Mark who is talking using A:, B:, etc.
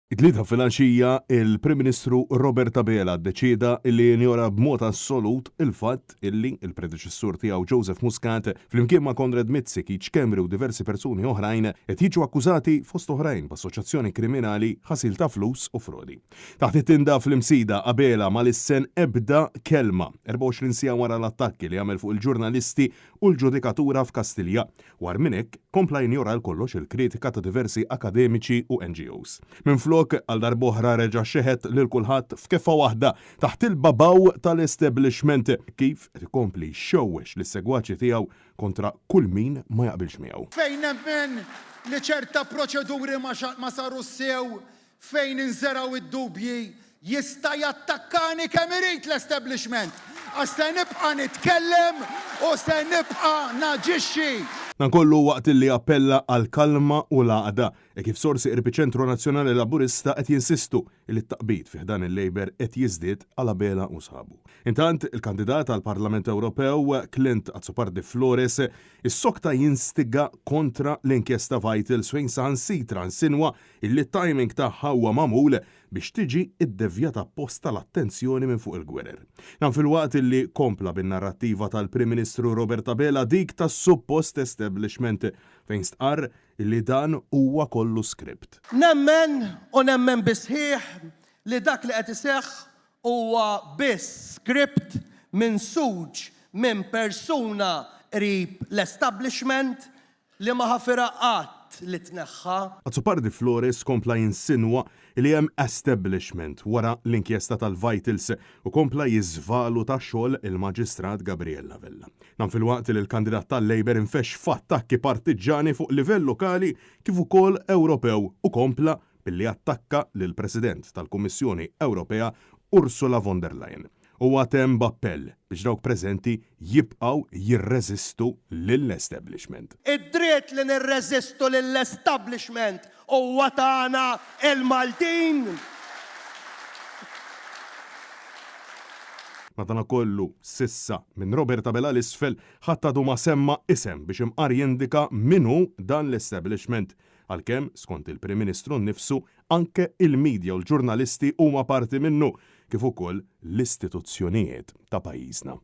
A: Id-tlieta filgħaxija il-Prim Ministru Robert Abela ddeċieda li jinjora b'mod assolut il-fatt illi il-predeċessur tiegħu Joseph Muscat flimkien ma' Konrad Mizzi, Keith Schembri u diversi persuni oħrajn qed jiġu akkużati fost oħrajn b'assoċjazzjoni kriminali, ħasil ta' flus u frodi. Taħt it-tinda fl-imsida Abela ma lissen ebda kelma 24 sija wara l-attakki li għamel fuq il-ġurnalisti u l-ġudikatura f'Kastilja. War minn hekk kompla jinjora l-kollox il-kritika ta' diversi akademiċi u NGOs. Għal darboħra reġa' xeħet lil kulħadd f'kefa waħda taħt il-babaw tal-establishment kif qed ikompli xewwex lis-segwaċi tiegħu kontra kull min ma jaqbilx miegħu.
B: Fejn nemmen li ċerta proċeduri ma saru sew, fejn inżeraw id-dubji, jista' jattakkani kemm irid l-establishment. Għax se nibqa' nitkellem u se nibqa' naġixxi.
A: Dan kollu waqt li appella għal kalma u l-għaqda kif sorsi Irbiċentru Nazzjonali Laburista qed jinsistu li t-taqbid fih dan il-Labor qed jiżdied għal Abela u sħabu. Intant il-kandidat għal Parlament Ewropew Clint Azzopardi Flores is-sokta jinstiga kontra l-inkjesta Vitals fejn saħansitra nsinwa illi timing tagħha huwa magħmul biex tiġi id-devjata apposta l-attenzjoni minn fuq il-gwerer. Dan fil-waqt illi kompla bin-narrattiva tal-Prim Ministru Robert Abela dik tas-suppost establishment fejn stqarr illi dan huwa kollu skript.
C: Nemmen bisħieħ li dak li qed iseħħ huwa biss skript minn suġ minn persuna qrib l-establishment li ma ħafiraqat li tneħħa.
A: Azzopardi Flores kompla jinsinwa li hemm establishment wara l-inkjesta tal-Vitals u kompla jiżvalu ta' xogħol il-Maġistrat Gabriella Vella. Dan fil-waqt li l-kandidat tal-Labor infex f'attakki partiġani fuq livell lokali kif ukoll Ewropew u kompla billi attakka lil President tal-Kummissjoni Ewropea Ursula von der Leyen. U għatem b'appell biex dawk preżenti jibqaw jirreżistu lill-establishment.
C: Id-dritt li nirreżistu lill-establishment huwa tagħna il-Maltin.
A: Madankollu sissa minn Robert Abela l-isfel ħadd għadu ma semma isem biex imqar jindika minhu dan l-establishment. Għalkemm skont il-Prim Ministru nnifsu anke il-medja u l-ġurnalisti huma parti minnu kif ukoll l-istituzzjonijiet ta' pajjiżna.